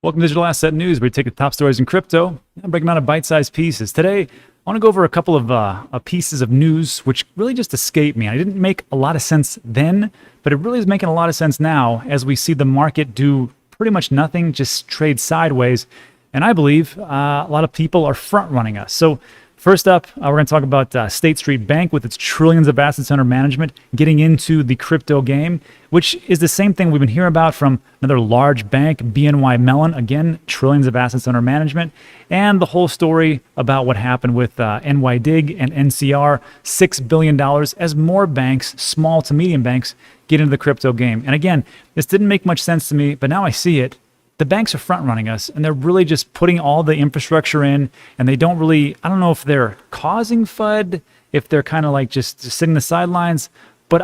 Welcome to Digital Asset News, where we take the top stories in crypto and break them out of bite-sized pieces. Today, I want to go over a couple of pieces of news which really just escaped me. I didn't make a lot of sense then, but it really is making a lot of sense now as we see the market do pretty much nothing, just trade sideways. And I believe a lot of people are front-running us. So first up, we're going to talk about State Street Bank with its trillions of assets under management getting into the crypto game, which is the same thing we've been hearing about from another large bank, BNY Mellon. Again, trillions of assets under management. And the whole story about what happened with NYDIG and NCR, $6 billion as more banks, small to medium banks, get into the crypto game. And again, this didn't make much sense to me, but now I see it. The banks are front running us, and they're really just putting all the infrastructure in, and they don't really, I don't know if they're causing FUD, if they're kind of like just sitting the sidelines, but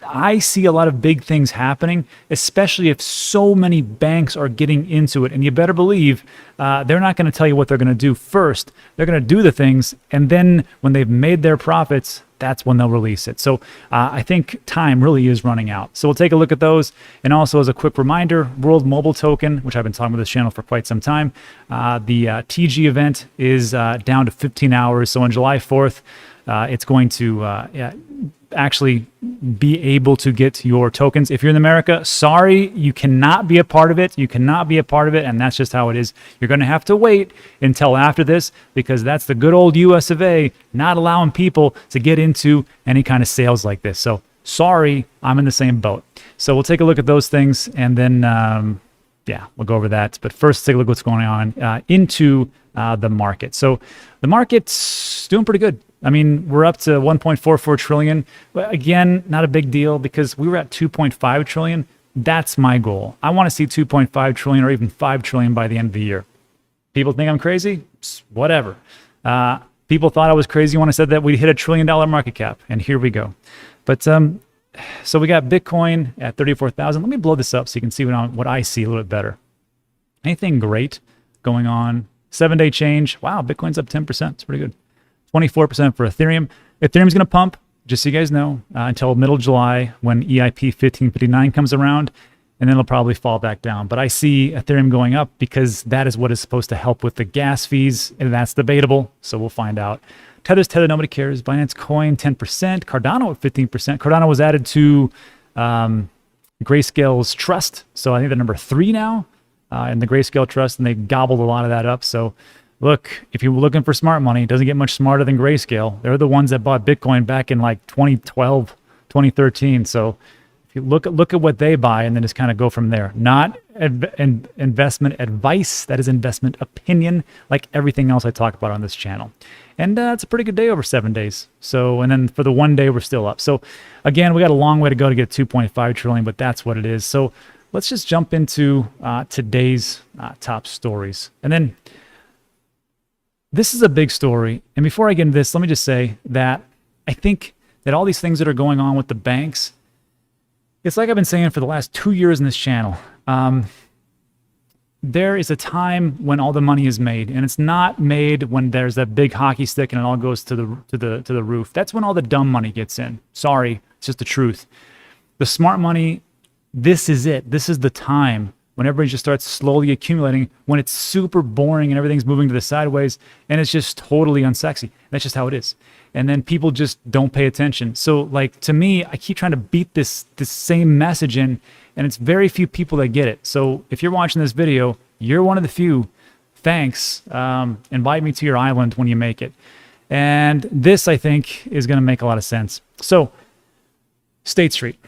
I see a lot of big things happening, especially if so many banks are getting into it. And you better believe they're not going to tell you what they're going to do first. They're going to do the things, and then when they've made their profits, that's when they'll release it. So I think time really is running out. So we'll take a look at those. And also as a quick reminder, World Mobile Token, which I've been talking about this channel for quite some time, the TG event is down to 15 hours. So on July 4th, it's going to actually be able to get your tokens. If you're in America, sorry, you cannot be a part of it. You cannot be a part of it, and that's just how it is. You're going to have to wait until after this, because that's the good old US of A, not allowing people to get into any kind of sales like this. So sorry, I'm in the same boat. So we'll take a look at those things, and then we'll go over that. But first, take a look at what's going on into the market. So the market's doing pretty good. I mean, we're up to 1.44 trillion. But again, not a big deal because we were at 2.5 trillion. That's my goal. I want to see 2.5 trillion or even 5 trillion by the end of the year. People think I'm crazy? Whatever. People thought I was crazy when I said that we'd hit $1 trillion market cap, and here we go. But so we got Bitcoin at 34,000. Let me blow this up so you can see what I see a little bit better. Anything great going on? 7-day change. Wow, Bitcoin's up 10%. It's pretty good. 24% for Ethereum. Ethereum's going to pump, just so you guys know, until middle of July when EIP 1559 comes around, and then it'll probably fall back down. But I see Ethereum going up because that is what is supposed to help with the gas fees, and that's debatable, so we'll find out. Tether's Tether, nobody cares. Binance Coin, 10%. Cardano at 15%. Cardano was added to Grayscale's trust, so I think they're number 3 now in the Grayscale trust, and they gobbled a lot of that up. So look, if you're looking for smart money, it doesn't get much smarter than Grayscale. They're the ones that bought Bitcoin back in like 2012, 2013. So if you look at what they buy and then just kind of go from there. Not investment advice, that is investment opinion, like everything else I talk about on this channel. And it's a pretty good day over 7 days. So, and then for the 1 day, we're still up. So again, we got a long way to go to get 2.5 trillion, but that's what it is. So let's just jump into today's top stories. And then this is a big story. And before I get into this, let me just say that I think that all these things that are going on with the banks, it's like I've been saying for the last 2 years in this channel. There is a time when all the money is made, and it's not made when there's that big hockey stick and it all goes to the roof. That's when all the dumb money gets in. Sorry, it's just the truth. The smart money, this is it. This is the time when everybody just starts slowly accumulating, when it's super boring and everything's moving to the sideways and it's just totally unsexy. That's just how it is. And then people just don't pay attention. So like, to me, I keep trying to beat this same message in, and it's very few people that get it. So if you're watching this video, you're one of the few. Thanks. Invite me to your island when you make it. And this, I think, is going to make a lot of sense. So State Street,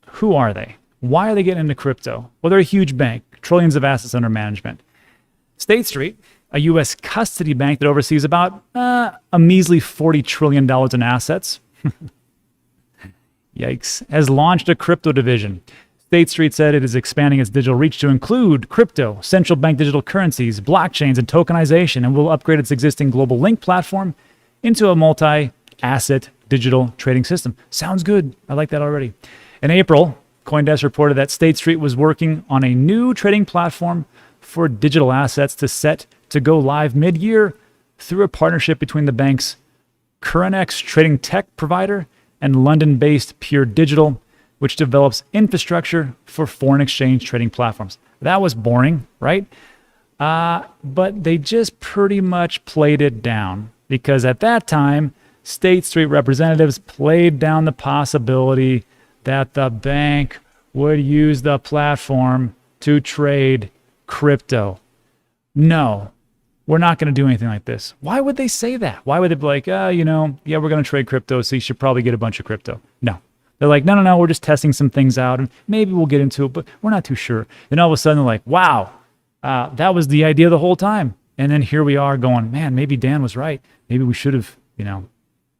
who are they? Why are they getting into crypto? Well, they're a huge bank, trillions of assets under management. State Street, a U.S. custody bank that oversees about a measly $40 trillion in assets, yikes, has launched a crypto division. State Street said it is expanding its digital reach to include crypto, central bank digital currencies, blockchains, and tokenization, and will upgrade its existing global link platform into a multi-asset digital trading system. Sounds good. I like that already. In April, CoinDesk reported that State Street was working on a new trading platform for digital assets set to go live mid-year through a partnership between the bank's CurrentX trading tech provider and London-based Pure Digital. which develops infrastructure for foreign exchange trading platforms. That was boring, right? But they just pretty much played it down because at that time, State Street representatives played down the possibility that the bank would use the platform to trade crypto. No, we're not going to do anything like this. Why would they say that? Why would they be like, yeah, we're going to trade crypto, so you should probably get a bunch of crypto? No. They're like, no, we're just testing some things out, and maybe we'll get into it, but we're not too sure. Then all of a sudden, they're like, wow, that was the idea the whole time. And then here we are going, man, maybe Dan was right. Maybe we should have,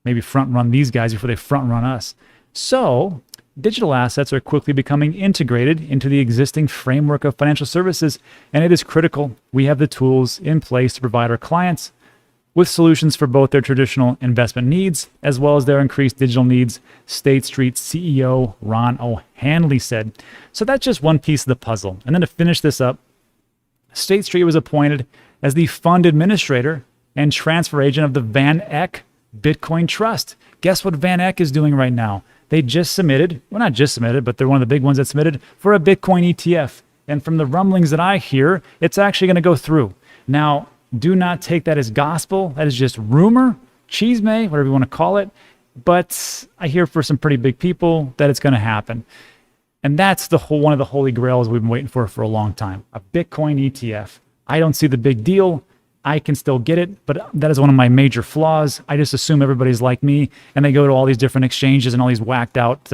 maybe front run these guys before they front run us. So digital assets are quickly becoming integrated into the existing framework of financial services, and it is critical we have the tools in place to provide our clients with solutions for both their traditional investment needs as well as their increased digital needs, State Street CEO Ron O'Hanley said. So that's just one piece of the puzzle. And then to finish this up, State Street was appointed as the fund administrator and transfer agent of the Van Eck Bitcoin Trust. Guess what Van Eck is doing right now? They just submitted, well, not just submitted, but they're one of the big ones that submitted for a Bitcoin ETF. And from the rumblings that I hear, it's actually going to go through. Now, do not take that as gospel. That is just rumor, chisme, whatever you want to call it. But I hear for some pretty big people that it's going to happen. And that's one of the holy grails we've been waiting for a long time, a Bitcoin ETF. I don't see the big deal. I can still get it, but that is one of my major flaws. I just assume everybody's like me and they go to all these different exchanges and all these whacked out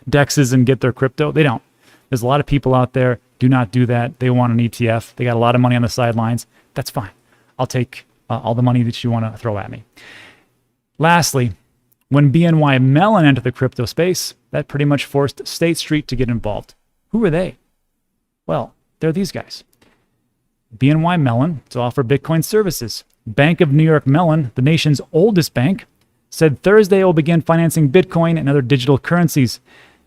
dexes and get their crypto. They don't. There's a lot of people out there. Do not do that. They want an ETF. They got a lot of money on the sidelines. That's fine. I'll take all the money that you want to throw at me. Lastly, when BNY Mellon entered the crypto space, that pretty much forced State Street to get involved. Who are they? Well, they're these guys. BNY Mellon to offer Bitcoin services. Bank of New York Mellon, the nation's oldest bank, said Thursday it will begin financing Bitcoin and other digital currencies.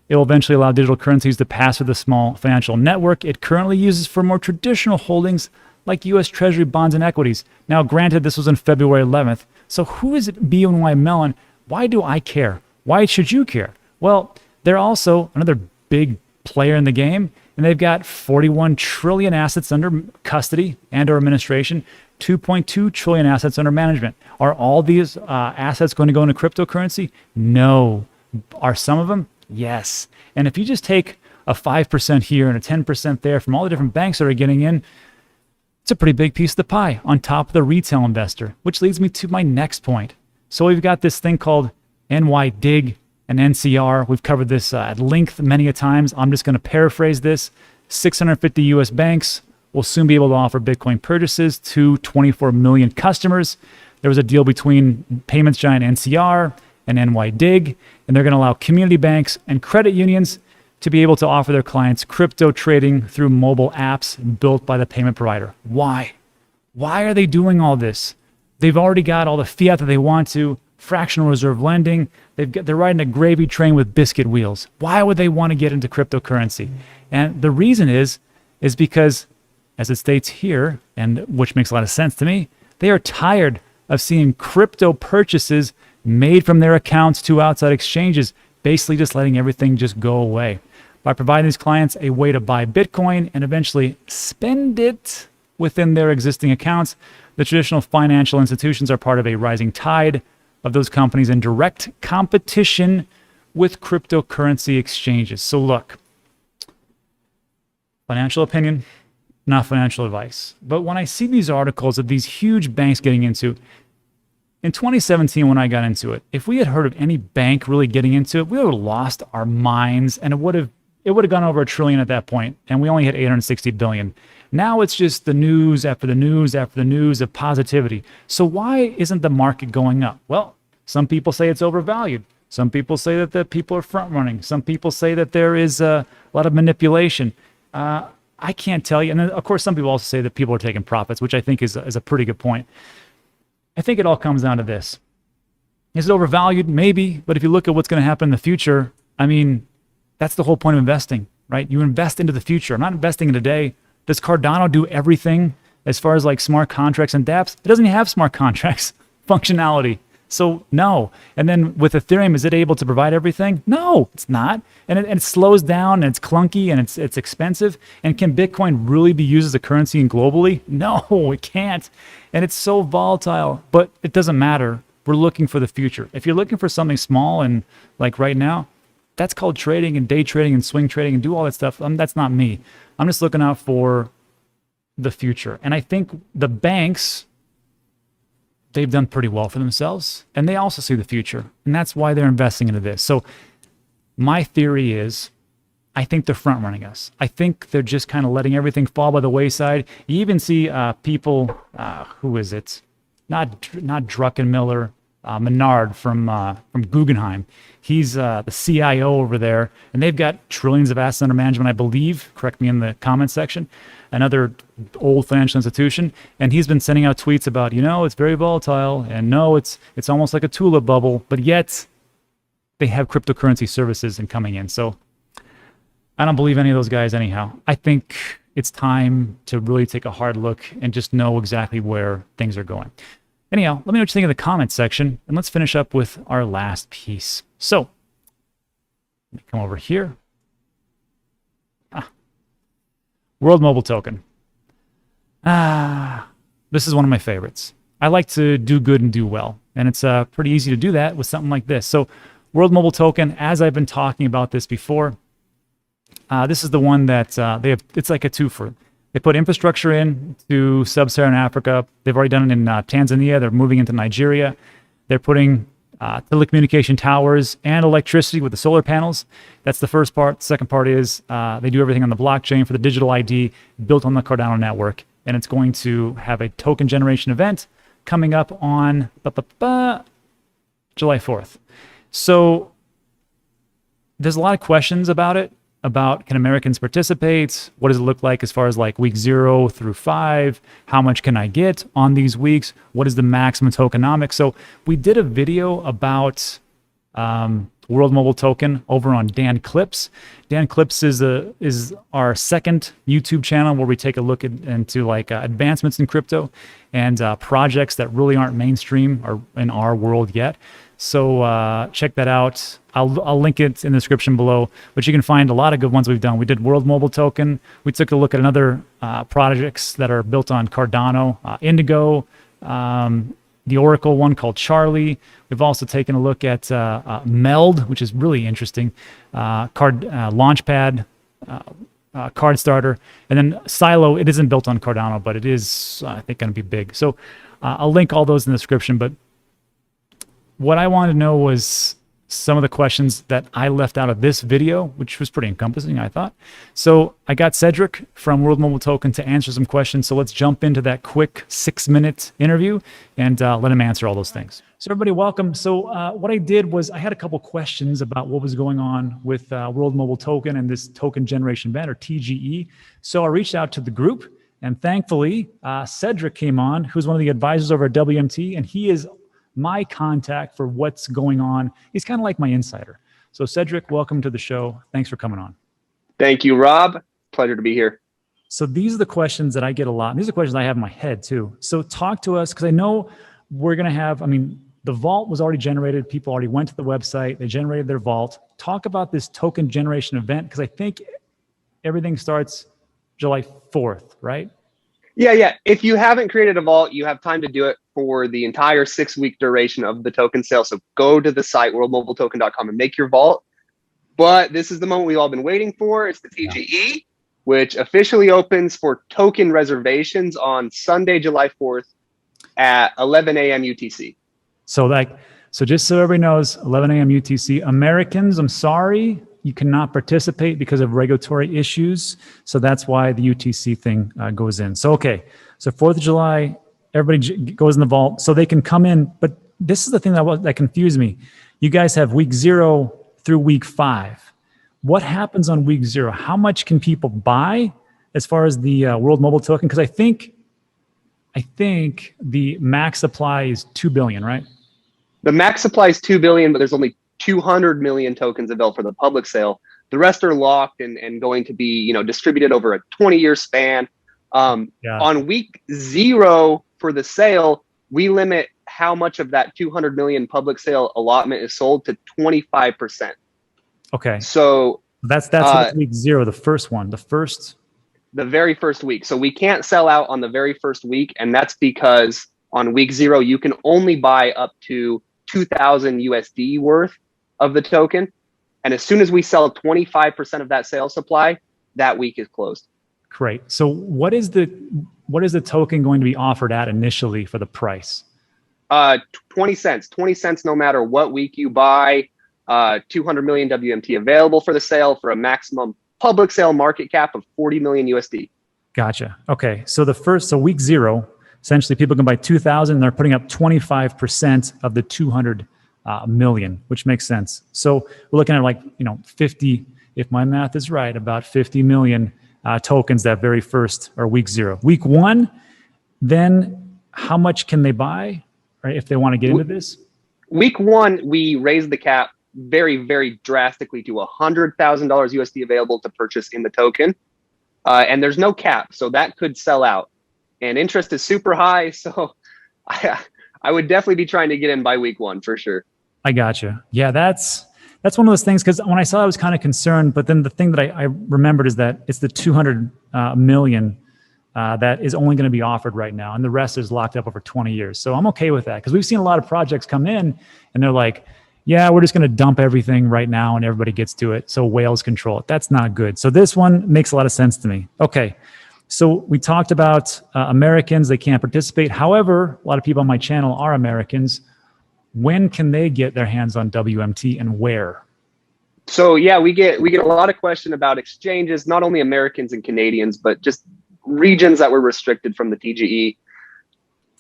It will eventually allow digital currencies to pass through the small financial network it currently uses for more traditional holdings like U.S. Treasury bonds and equities. Now, granted, this was on February 11th. So who is it BNY Mellon? Why do I care? Why should you care? Well, they're also another big player in the game, and they've got 41 trillion assets under custody and or administration, 2.2 trillion assets under management. Are all these assets going to go into cryptocurrency? No. Are some of them? Yes. And if you just take a 5% here and a 10% there from all the different banks that are getting in, it's a pretty big piece of the pie on top of the retail investor, which leads me to my next point. So we've got this thing called NYDIG and NCR. We've covered this at length many a times. I'm just going to paraphrase this. 650 U.S. banks will soon be able to offer Bitcoin purchases to 24 million customers. There was a deal between payments giant NCR and NYDIG, and they're going to allow community banks and credit unions to be able to offer their clients crypto trading through mobile apps built by the payment provider. Why? Why are they doing all this? They've already got all the fiat that they want to, fractional reserve lending. They're riding a gravy train with biscuit wheels. Why would they want to get into cryptocurrency? And the reason is because, as it states here, and which makes a lot of sense to me, they are tired of seeing crypto purchases made from their accounts to outside exchanges, basically just letting everything just go away. By providing these clients a way to buy Bitcoin and eventually spend it within their existing accounts, the traditional financial institutions are part of a rising tide of those companies in direct competition with cryptocurrency exchanges. So look, financial opinion, not financial advice. But when I see these articles of these huge banks getting into, in 2017 when I got into it, if we had heard of any bank really getting into it, we would have lost our minds, and it would have gone over $1 trillion at that point, and we only had 860 billion. Now it's just the news after the news after the news of positivity. So why isn't the market going up? Well, some people say it's overvalued. Some people say that the people are front running. Some people say that there is a lot of manipulation. I can't tell you. And then, of course, some people also say that people are taking profits, which I think is a pretty good point. I think it all comes down to this. Is it overvalued? Maybe. But if you look at what's going to happen in the future, I mean, that's the whole point of investing, right? You invest into the future. I'm not investing in today. Does Cardano do everything as far as like smart contracts and dApps? It doesn't have smart contracts functionality. So no. And then with Ethereum, is it able to provide everything? No, it's not. And it slows down and it's clunky and it's expensive. And can Bitcoin really be used as a currency and globally? No, it can't. And it's so volatile, but it doesn't matter. We're looking for the future. If you're looking for something small and like right now, that's called trading and day trading and swing trading and do all that stuff. That's not me. I'm just looking out for the future. And I think the banks, they've done pretty well for themselves and they also see the future. And that's why they're investing into this. So my theory is, I think they're front running us. I think they're just kind of letting everything fall by the wayside. You even see people, who is it? Not Druckenmiller, Menard from Guggenheim. He's the CIO over there, and they've got trillions of assets under management, I believe. Correct me in the comments section. Another old financial institution, and he's been sending out tweets about, it's very volatile, and no, it's almost like a tulip bubble, but yet they have cryptocurrency services and coming in. So I don't believe any of those guys anyhow. I think it's time to really take a hard look and just know exactly where things are going. Anyhow, let me know what you think in the comments section, and let's finish up with our last piece. So, let me come over here. World Mobile Token. This is one of my favorites. I like to do good and do well, and it's pretty easy to do that with something like this. So, World Mobile Token, as I've been talking about this before, this is the one that they have. It's like a twofer. They put infrastructure in to sub-Saharan Africa. They've already done it in Tanzania. They're moving into Nigeria. They're putting telecommunication towers and electricity with the solar panels. That's the first part. The second part is they do everything on the blockchain for the digital ID built on the Cardano network. And it's going to have a token generation event coming up on July 4th. So there's a lot of questions about it. About can Americans participate? What does it look like as far as like week 0 through 5? How much can I get on these weeks? What is the maximum tokenomics? So we did a video about World Mobile Token over on Dan Clips. Dan Clips is our second YouTube channel where we take a look into like advancements in crypto and projects that really aren't mainstream or in our world yet. So check that out. I'll link it in the description below, but you can find a lot of good ones we've done. We did World Mobile Token. We took a look at another projects that are built on Cardano, Indigo, the Oracle one called Charlie. We've also taken a look at Meld, which is really interesting, Launchpad, Card Starter, and then Silo. It isn't built on Cardano, but it is, I think, going to be big. So I'll link all those in the description, but what I wanted to know was some of the questions that I left out of this video, which was pretty encompassing, I thought. So I got Cedric from World Mobile Token to answer some questions. So let's jump into that quick 6-minute interview and let him answer all those things. So everybody, welcome. So what I did was I had a couple questions about what was going on with World Mobile Token and this token generation event, or TGE. So I reached out to the group, and thankfully Cedric came on, who's one of the advisors over at WMT, and he is my contact for what's going on. He's kind of like my insider. So Cedric, welcome to the show. Thanks for coming on. Thank you, Rob. Pleasure to be here. So these are the questions that I get a lot. And these are questions I have in my head too. So talk to us, because I know we're going to have, the vault was already generated. People already went to the website. They generated their vault. Talk about this token generation event, because I think everything starts July 4th, right? Yeah. If you haven't created a vault, you have time to do it for the entire 6-week duration of the token sale. So go to the site, worldmobiletoken.com, and make your vault. But this is the moment we've all been waiting for. It's the TGE, which officially opens for token reservations on Sunday, July 4th at 11 a.m. UTC. So just so everybody knows, 11 a.m. UTC. Americans, I'm sorry, you cannot participate because of regulatory issues. So that's why the UTC thing goes in. So, okay. So 4th of July, everybody goes in the vault so they can come in. But this is the thing that confused me. You guys have week 0 through week 5. What happens on week 0? How much can people buy as far as the World Mobile Token? Because I think the max supply is 2 billion, right? The max supply is 2 billion, but there's only 200 million tokens available for the public sale. The rest are locked and going to be, distributed over a 20-year span. On week 0 for the sale, we limit how much of that 200 million public sale allotment is sold to 25%. Okay. So That's week zero, the first one, the very first week. So we can't sell out on the very first week. And that's because on week zero, you can only buy up to 2,000 USD worth of the token. And as soon as we sell 25% of that sales supply, that week is closed. Great. So what is the token going to be offered at initially for the price? 20 cents no matter what week you buy. 200 million WMT available for the sale for a maximum public sale market cap of 40 million USD. Gotcha. Okay. So week zero, essentially people can buy 2,000 and they're putting up 25% of the 200 million, which makes sense. So we're looking at 50, if my math is right, about 50 million tokens that very first or week zero. Week one, then how much can they buy, right, if they want to get into this? Week one, we raised the cap very, very drastically to $100,000 USD available to purchase in the token. And there's no cap, so that could sell out. And interest is super high, so I would definitely be trying to get in by week one for sure. I gotcha. Yeah, that's one of those things, because when I saw it, I was kind of concerned, but then the thing that I remembered is that it's the 200 million that is only going to be offered right now, and the rest is locked up over 20 years. So I'm okay with that, because we've seen a lot of projects come in and they're like, yeah, we're just going to dump everything right now and everybody gets to it, so whales control it. That's not good. So this one makes a lot of sense to me. Okay, so we talked about Americans, they can't participate. However, a lot of people on my channel are Americans. When can they get their hands on WMT and where? So yeah, we get a lot of question about exchanges, not only Americans and Canadians, but just regions that were restricted from the TGE.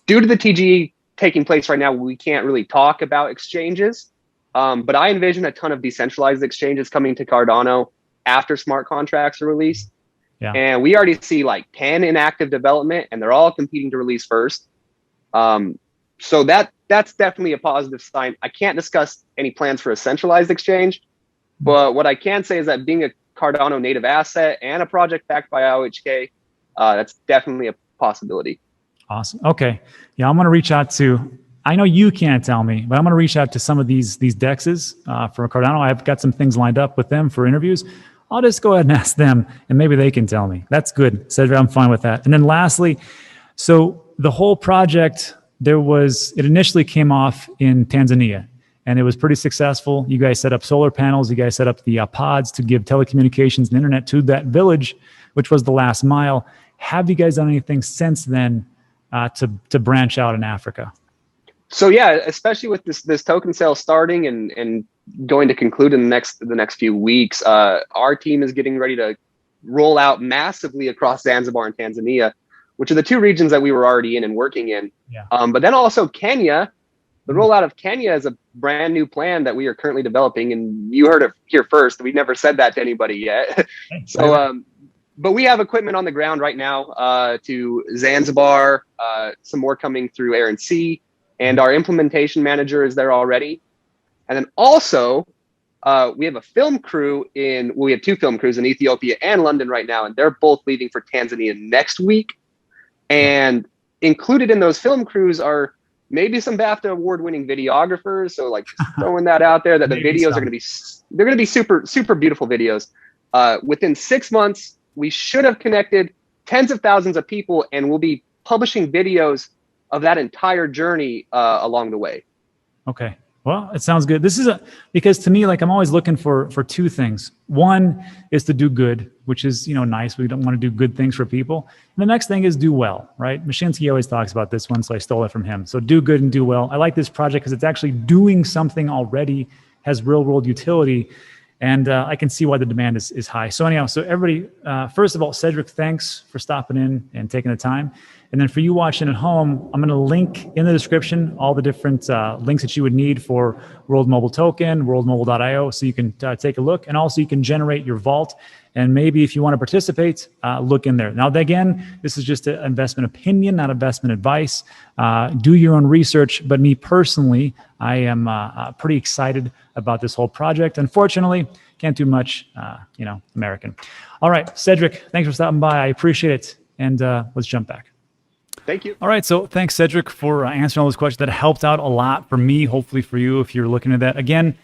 Due to the TGE taking place right now, we can't really talk about exchanges. But I envision a ton of decentralized exchanges coming to Cardano after smart contracts are released. Yeah. And we already see like 10 in active development, and they're all competing to release first. So that's definitely a positive sign. I can't discuss any plans for a centralized exchange, but what I can say is that being a Cardano native asset and a project backed by IOHK, that's definitely a possibility. Awesome. Okay. Yeah, I'm going to reach out to, I know you can't tell me, but I'm going to reach out to some of these dexes for Cardano. I've got some things lined up with them for interviews. I'll just go ahead and ask them, and maybe they can tell me. That's good, Cedric. I'm fine with that. And then lastly, so the whole project, it initially came off in Tanzania, and it was pretty successful. You guys set up solar panels. You guys set up the pods to give telecommunications and internet to that village, which was the last mile. Have you guys done anything since then to branch out in Africa? So yeah, especially with this token sale starting and going to conclude in the next few weeks, our team is getting ready to roll out massively across Zanzibar and Tanzania, which are the two regions that we were already in and working in. Yeah. But then also Kenya, the rollout of Kenya is a brand new plan that we are currently developing, and you heard it here first. We never said that to anybody yet. So, but we have equipment on the ground right now to Zanzibar, some more coming through Air and Sea, and our implementation manager is there already. And then also, we have a film crew we have two film crews in Ethiopia and London right now, and they're both leaving for Tanzania next week. And included in those film crews are maybe some BAFTA award-winning videographers. So like just throwing that out there, that the videos are going to be super, super beautiful videos. Within 6 months, we should have connected tens of thousands of people, and we'll be publishing videos of that entire journey along the way. Okay. Well, it sounds good. This is because to me, like, I'm always looking for two things. One is to do good, which is, nice. We don't want to do good things for people. And the next thing is do well, right? Mashinsky always talks about this one, so I stole it from him. So do good and do well. I like this project because it's actually doing something already, has real world utility. And I can see why the demand is high. So anyhow, so everybody, first of all, Cedric, thanks for stopping in and taking the time. And then for you watching at home, I'm going to link in the description all the different links that you would need for World Mobile Token, worldmobile.io, so you can take a look. And also you can generate your vault. And maybe if you want to participate, look in there. Now, again, this is just an investment opinion, not investment advice. Do your own research. But me personally, I am pretty excited about this whole project. Unfortunately, can't do much, American. All right, Cedric, thanks for stopping by. I appreciate it. And let's jump back. Thank you. All right, so thanks, Cedric, for answering all those questions. That helped out a lot for me, hopefully for you, if you're looking at that. Again,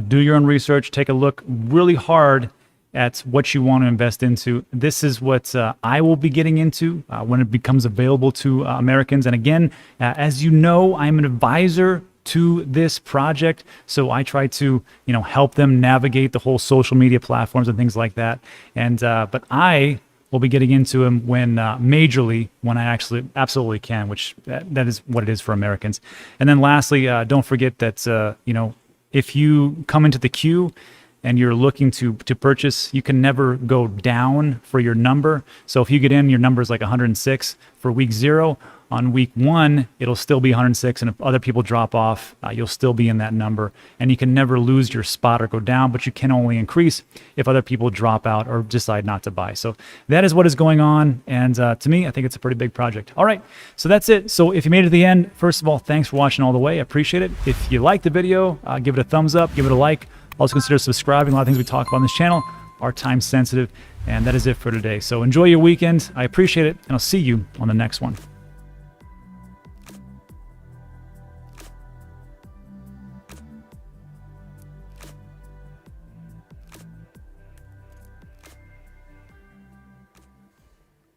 do your own research. Take a look really hard at what you want to invest into. This is what I will be getting into when it becomes available to Americans. And again, as you know, I'm an advisor to this project, so I try to, help them navigate the whole social media platforms and things like that. And but I will be getting into them when majorly, when I actually absolutely can, which that is what it is for Americans. And then lastly, don't forget that if you come into the queue and you're looking to purchase, you can never go down for your number. So if you get in, your number is like 106 for week 0. On week 1, it'll still be 106, and if other people drop off, you'll still be in that number. And you can never lose your spot or go down, but you can only increase if other people drop out or decide not to buy. So that is what is going on, and to me, I think it's a pretty big project. All right, so that's it. So if you made it to the end, first of all, thanks for watching all the way. I appreciate it. If you liked the video, give it a thumbs up, give it a like. Also consider subscribing. A lot of things we talk about on this channel are time sensitive, and that is it for today. So enjoy your weekend. I appreciate it, and I'll see you on the next one.